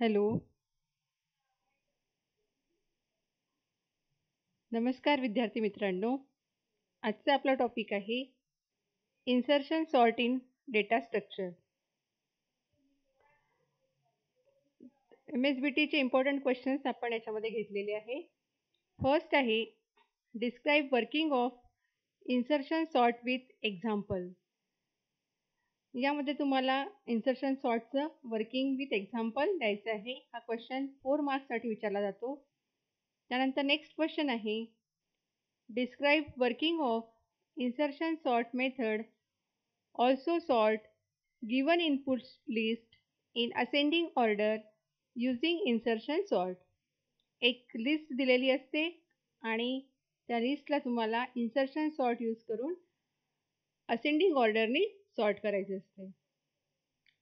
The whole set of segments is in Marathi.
हॅलो. नमस्कार विद्यार्थी मित्रांनो. आजचा आपला टॉपिक आहे insertion sort in data structure. MSBTचे इम्पॉर्टंट क्वेश्चन्स आपण याच्यामध्ये घेतलेले आहे. फर्स्ट आहे describe working of insertion sort with example. यामध्ये तुम्हाला इन्सर्शन सॉर्टचं वर्किंग विथ एक्झाम्पल द्यायचं आहे. हा क्वेश्चन 4 मार्क्ससाठी विचारला जातो. त्यानंतर नेक्स्ट क्वेश्चन आहे describe working of insertion sort method. Also sort given inputs list in ascending order using insertion sort. एक लिस्ट दिलेली असते आणि त्या लिस्टला तुम्हाला इन्सर्शन सॉर्ट यूज करून असेंडिंग ऑर्डरनी सॉर्ट करायचे असते.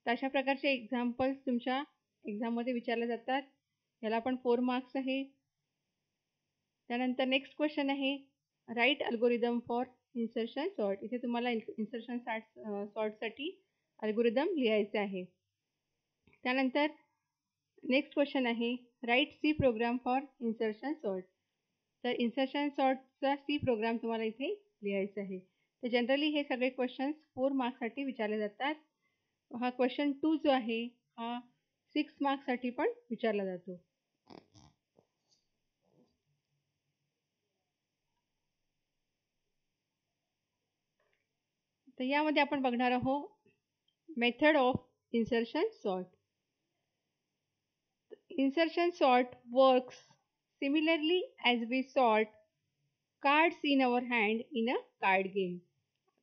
तर अशा प्रकारचे एक्झाम्पल्स तुमच्या एक्झाममध्ये विचारले जातात. याला पण 4 मार्क्स आहे. त्यानंतर नेक्स्ट क्वेश्चन आहे write algorithm for insertion sort. इथे तुम्हाला इन्सर्शन सॉर्टसाठी अल्गोरिदम लिहायचे आहे. त्यानंतर नेक्स्ट क्वेश्चन आहे write C program for insertion sort. तर इन्सर्शन सॉर्टचा सी प्रोग्राम तुम्हाला इथे लिहायचा आहे. तर जनरली हे सगळे क्वेश्चन्स 4 मार्क्ससाठी विचारले जातात. हा क्वेश्चन 2 जो आहे हा 6 मार्क्ससाठी पण विचारला जातो. तर यामध्ये आपण बघणार आहोत method of insertion sort. Insertion sort works similarly as we sort cards in our hand in a card game.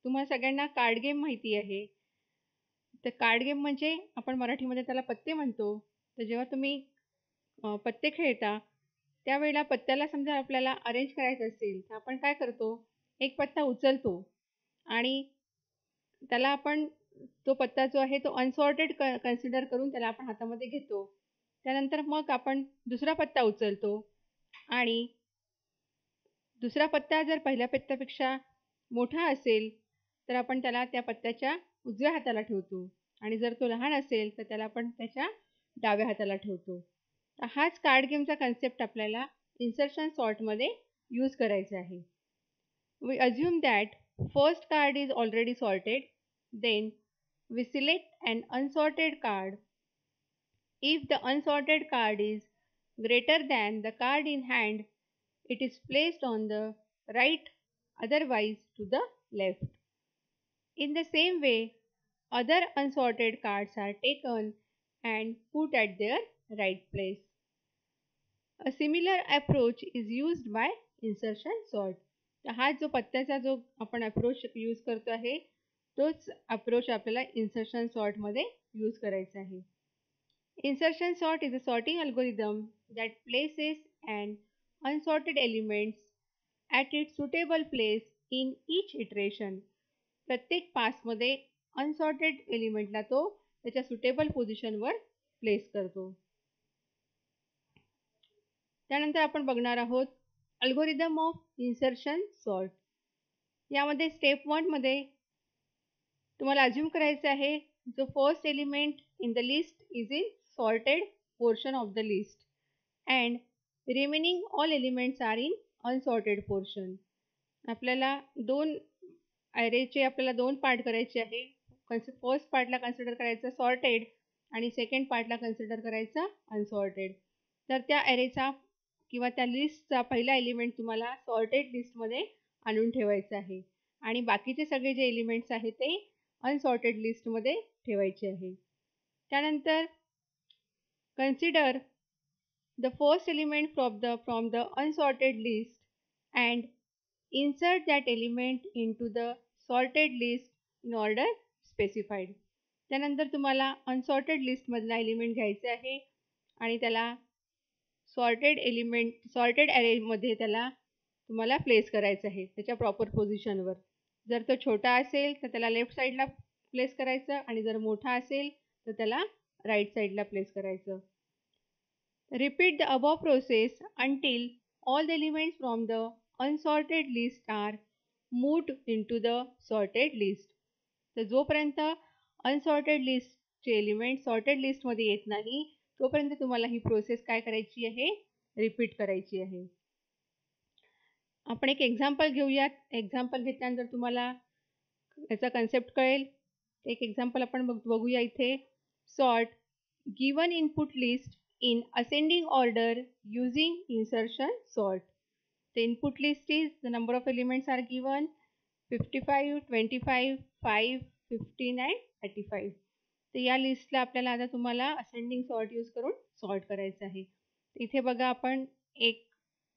तुम्हाला सगळ्यांना कार्ड गेम माहिती आहे. तर कार्ड गेम म्हणजे आपण मराठीमध्ये त्याला पत्ते म्हणतो. तर जेव्हा तुम्ही पत्ते खेळता त्यावेळेला पत्त्याला समजा आपल्याला अरेंज करायचं असेल तर आपण काय करतो, एक पत्ता उचलतो आणि त्याला आपण तो पत्ता जो आहे तो अनसॉर्टेड कन्सिडर करून त्याला आपण हातामध्ये घेतो. त्यानंतर मग आपण दुसरा पत्ता उचलतो आणि दुसरा पत्ता जर पहिल्या पत्त्यापेक्षा मोठा असेल तर आपण त्याला त्या पत्त्याच्या उजव्या हाताला ठेवतो आणि जर तो लहान असेल तर त्याला आपण त्याच्या डाव्या हाताला ठेवतो. हाच कार्ड गेमचा कन्सेप्ट आपल्याला इन्सर्शन सॉर्टमध्ये यूज करायचा आहे. We assume that first card is already sorted, then we select an unsorted card. If the unsorted card is greater than the card in hand, it is placed on the right, otherwise to the left. In the same way, other unsorted cards are taken and put at their right place. A similar approach is used by insertion sort. तर हा जो पत्त्याचा जो आपण अप्रोच यूज करतो आहे तोच अप्रोच आपल्याला इन्सर्शन सॉर्टमध्ये यूज करायचा आहे. Insertion sort is a sorting algorithm that places and unsorted elements at it suitable place in each iteration. प्रत्येक पासमध्ये अनसॉर्टेड एलिमेंटला तो त्याच्या सुटेबल पोझिशनवर प्लेस करतो. त्यानंतर आपण बघणार आहोत अल्गोरिदम ऑफ इन्सर्शन सॉर्ट. यामध्ये स्टेप 1 मध्ये तुम्हाला अज्युम करायचं आहे जो first element in the list is in sorted portion of the list and remaining all elements are in unsorted portion. आपल्याला आपल्याला दोन पार्ट करायचे आहे. फर्स्ट पार्टला कन्सिडर करायचं सॉर्टेड आणि सेकंड पार्टला कन्सिडर करायचं अनसॉर्टेड. तर त्या ॲरेचा किंवा त्या लिस्टचा पहिला एलिमेंट तुम्हाला सॉर्टेड लिस्टमध्ये आणून ठेवायचं आहे आणि बाकीचे सगळे जे एलिमेंट्स आहेत ते अनसॉर्टेड लिस्टमध्ये ठेवायचे आहे. त्यानंतर consider the first element from the unsorted list and insert that element in the sorted list in order specified. त्यानंतर तुम्हाला अनसॉर्टेड लिस्टमधला एलिमेंट घ्यायचे आहे आणि त्याला सॉर्टेड ॲरेमध्ये त्याला तुम्हाला प्लेस करायचं आहे त्याच्या प्रॉपर पोझिशनवर. जर तो छोटा असेल तर त्याला लेफ्ट साईडला प्लेस करायचं आणि जर मोठा असेल तर त्याला राईट साईडला प्लेस करायचं. Repeat the above process until all the elements from the unsorted list are moved into the sorted list. तर जोपर्यंत अनसॉर्टेड लिस्टचे एलिमेंट सॉर्टेड लिस्टमध्ये येत नाही तोपर्यंत तुम्हाला ही प्रोसेस काय करायची आहे, रिपीट करायची आहे. आपण एक एक्झाम्पल घेऊयात. एक्झाम्पल घेतल्यानंतर तुम्हाला याचा कन्सेप्ट कळेल. एक एक्झाम्पल आपण बघूया इथे. Sort given input list in ascending order using insertion sort. The input list is the number of elements are given 55, 25, 5, 15 and 35. तर या लिस्टला आपल्याला आता तुम्हाला असेंडिंग सॉर्ट यूज करून सॉर्ट करायचं आहे. इथे बघा आपण एक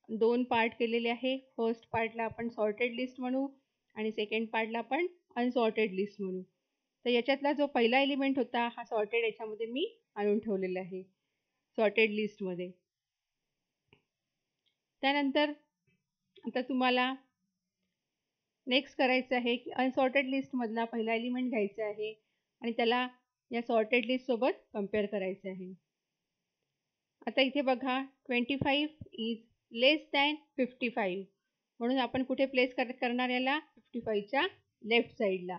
2 पार्ट केलेले आहे. फर्स्ट पार्टला आपण सॉर्टेड लिस्ट म्हणू आणि सेकंड पार्टला आपण अनसॉर्टेड लिस्ट म्हणू. तर याच्यातला जो पहिला एलिमेंट होता हा सॉर्टेड याच्यामध्ये मी आणून ठेवलेला आहे सॉर्टेड लिस्टमध्ये. त्यानंतर आता तुम्हाला नेक्स्ट करायचं आहे की अनसॉर्टेड लिस्टमधला पहिला एलिमेंट घ्यायचा आहे आणि त्याला या सॉर्टेड लिस्टसोबत कम्पेअर करायचं आहे. आता इथे बघा 25 इज लेस दॅन 55 म्हणून आपण कुठे प्लेस करणार याला 55च्या लेफ्ट साईडला.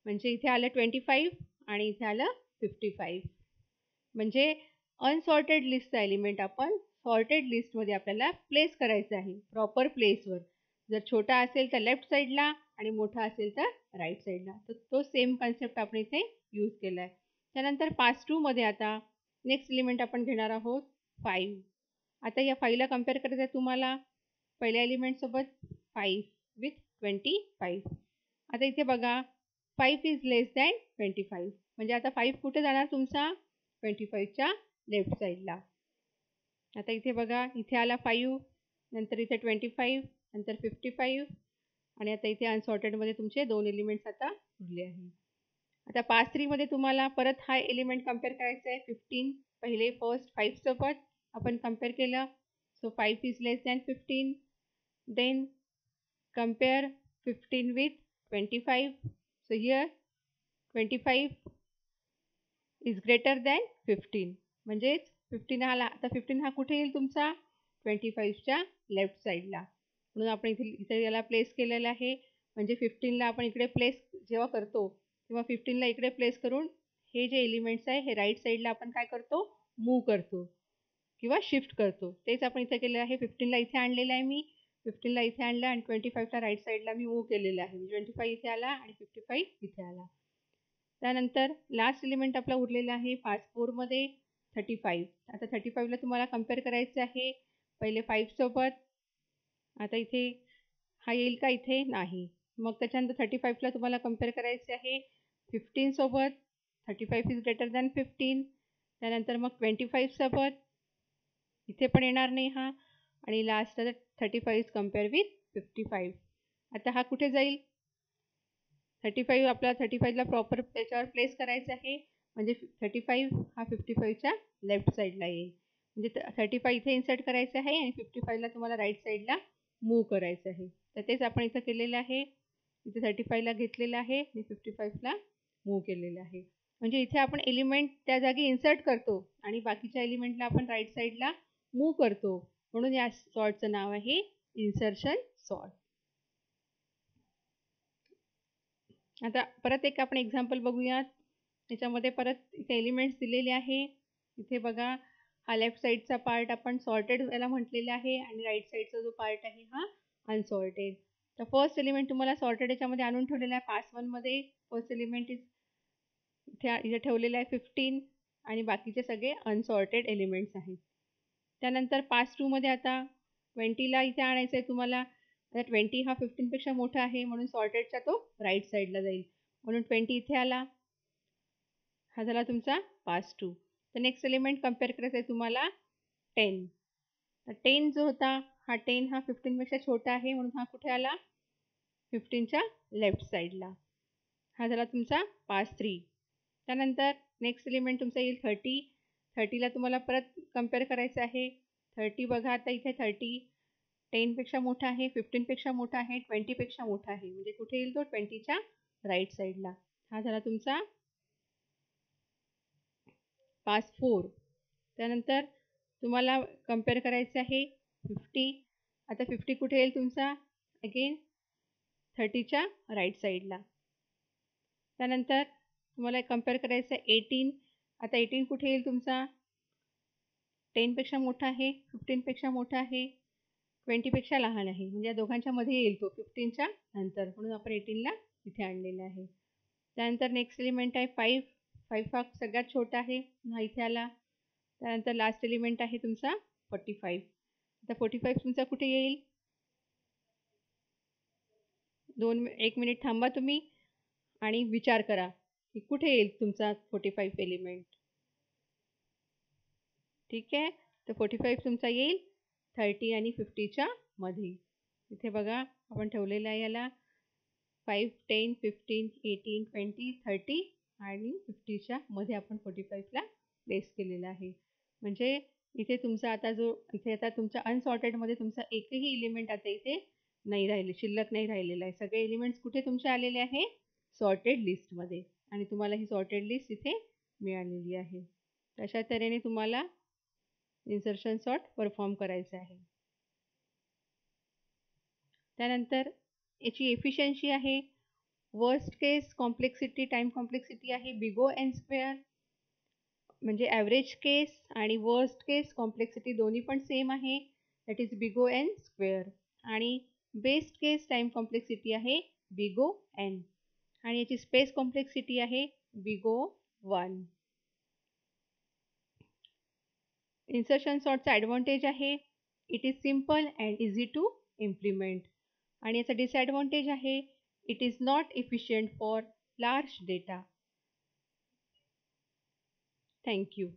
म्हणजे इथे आलं 25 आणि इथे आलं 55. म्हणजे अनसॉर्टेड लिस्टचा एलिमेंट आपण सॉर्टेड लिस्टमध्ये आपल्याला प्लेस करायचं आहे प्रॉपर प्लेसवर. जर छोटा असेल तर लेफ्ट साईडला आणि मोठा असेल तर राईट साईडला. तर तो सेम कन्सेप्ट आपण इथे यूज केला आहे. त्यानंतर पास टूमध्ये आता नेक्स्ट एलिमेंट आपण घेणार आहोत 5. आता या 5ला कम्पेअर करायचं आहे तुम्हाला पहिल्या एलिमेंटसोबत 5 विथ 25. आता इथे बघा 5 इज लेस दॅन 25 म्हणजे आता 5 कुठे जाणार तुमचा 25च्या लेफ्ट साईडला. आता इथे बघा इथे आला 5 नंतर इथे 25 नंतर 55 आणि आता इथे अनसॉर्टेडमध्ये तुमचे 2 एलिमेंट्स आता उरले आहे. आता पास 3मध्ये तुम्हाला परत हा एलिमेंट कम्पेअर करायचा आहे 15 पहिले फर्स्ट 5 सोबत आपण कम्पेअर केलं. So 5 is less than 15. Then compare 15 with 25. So here 25 is greater than 15 म्हणजेच 15 आला. आता 15 हा कुठे येईल तुमचा 25च्या लेफ्ट साईडला. म्हणून आपण इथे याला प्लेस केलेलं आहे. म्हणजे 15ला आपण इकडे प्लेस जेव्हा करतो तेव्हा 15ला इकडे प्लेस करून हे जे एलिमेंट्स आहे हे राईट साईडला आपण काय करतो मूव्ह करतो किंवा शिफ्ट करतो. तेच आपण इथे केलेलं आहे. 15ला इथे आणलेलं आहे मी 15ला इथे आणलं आणि 25ला राईट साईडला मी मूव्ह केलेलं आहे. 25 इथे आला आणि 55 इथे आला. त्यानंतर लास्ट एलिमेंट आपला उरलेला आहे पास 4मध्ये 35. आता 35ला तुम्हाला कम्पेअर करायचं आहे पहिले 5 सोबत. आता इथे हा येईल का इथे नाही. मग त्याच्यानंतर 35ला तुम्हाला कम्पेअर करायचे आहे 15 सोबत. 35 इज ग्रेटर दॅन 15. त्यानंतर मग 25 सोबत इथे पण येणार नाही हा आणि लास्ट 35 इज कम्पेअर विथ 55. आता हा कुठे जाईल 35 आपला 35ला प्रॉपर त्याच्यावर प्लेस करायचं आहे म्हणजे 35 हा 55च्या लेफ्ट साईडला येईल. म्हणजे 35 इथे इन्सर्ट करायचं आहे आणि 55ला तुम्हाला राईट साईडला मूव्ह करायचं आहे. तर तेच आपण इथं केलेलं आहे. इथे 35ला घेतलेलं आहे आणि 55ला मूव्ह केलेलं आहे. म्हणजे इथे आपण एलिमेंट त्या जागी इन्सर्ट करतो आणि बाकीच्या एलिमेंटला आपण राईट साईडला मूव्ह करतो. म्हणून या सॉर्टचं नाव आहे इन्सर्शन सॉर्ट. आता परत एक आपण एक्झाम्पल बघूयात. त्याच्यामध्ये परत इथे एलिमेंट्स दिलेले आहे. इथे बघा हा लेफ्ट साईडचा पार्ट आपण सॉर्टेड याला म्हटलेला आहे आणि राईट साईडचा जो पार्ट आहे हा अनसॉर्टेड. तर फर्स्ट एलिमेंट तुम्हाला सॉर्टेड याच्यामध्ये आणून ठेवलेला आहे पास 1मध्ये. फर्स्ट एलिमेंट इथे ठेवलेलं आहे 15 आणि बाकीचे सगळे अनसॉर्टेड एलिमेंट्स आहेत. त्यानंतर पास 2मध्ये आता 20ला इथे आणायचं आहे तुम्हाला. आता 20 हा 15पेक्षा मोठा आहे म्हणून सॉर्टेडचा तो राईट साईडला जाईल म्हणून 20 इथे आला. हा झाला तुमचा पास 2. तर नेक्स्ट एलिमेंट कम्पेअर करायचं आहे तुम्हाला 10. तर 10 जो होता हा 10 हा 15पेक्षा छोटा आहे म्हणून हा कुठे आला 15च्या लेफ्ट साईडला. हा झाला तुमचा पास 3. त्यानंतर नेक्स्ट एलिमेंट तुमचा येईल 30. 30ला तुम्हाला परत कम्पेअर करायचं आहे. 30 बघा आता इथे 30 10पेक्षा मोठा आहे 15पेक्षा मोठा आहे 20पेक्षा मोठा आहे म्हणजे कुठे येईल तो 20च्या राईट साईडला. हा झाला तुमचा पास 4. त्यानंतर तुम्हाला कम्पेअर करायचं आहे 50. आता 50 कुठे येईल तुमचा अगेन 30च्या राईट साईडला. त्यानंतर तुम्हाला कम्पेअर करायचं आहे 18. आता 18 कुठे येईल तुमचा 10पेक्षा मोठा आहे, 15पेक्षा मोठा आहे, 20पेक्षा लहान आहे. म्हणजे या दोघांच्या मध्ये येईल तो 15च्या नंतर, म्हणून आपण 18ला इथे आणलेला आहे. त्यानंतर नेक्स्ट एलिमेंट आहे 5. 5 हा सगळ्यात छोटा आहे, हा इथे आला. त्यानंतर लास्ट एलिमेंट आहे तुमचा 45. आता 45 तुमचा कुठे येईल? 1 मिनिट थांबा तुम्ही आणि विचार करा की कुठे येईल तुमचा 45 एलिमेंट. ठीक आहे, तर 45 तुमचा येईल 30 आणि 50च्या मध्ये. इथे बघा आपण ठेवलेलं आहे याला 5, 10, 15, 18, 20, 30 आणि 50च्या मध्ये आपण 45ला प्लेस केलेला आहे. म्हणजे इथे तुमचा आता तुमच्या अनसॉर्टेडमध्ये तुमचा एकही एलिमेंट आता इथे नाही राहिले, शिल्लक नाही राहिलेला आहे. सगळे एलिमेंट्स कुठे तुमचे आलेले आहे? सॉर्टेड लिस्टमध्ये. आणि तुम्हाला ही सॉर्टेड लिस्ट इथे मिळालेली आहे. अशा तऱ्हेने तुम्हाला इन्सर्शन सॉर्ट परफॉर्म करायचं आहे. त्यानंतर याची एफिशियन्सी आहे, worst case complexity, time complexity आहे बिगो एन स्क्वेअर. म्हणजे ॲव्हरेज केस आणि वर्स्ट केस कॉम्प्लेक्सिटी दोन्ही पण सेम आहे, that is big O N square. आणि बेस्ट केस टाईम कॉम्प्लेक्सिटी आहे बिगो एन. आणि याची स्पेस कॉम्प्लेक्सिटी आहे बिगो 1. इन्सर्शन सॉर्टचा ॲडव्हान्टेज आहे, it is simple and easy to implement. आणि याचा डिसॲडव्हान्टेज आहे, it is not efficient for large data. Thank you.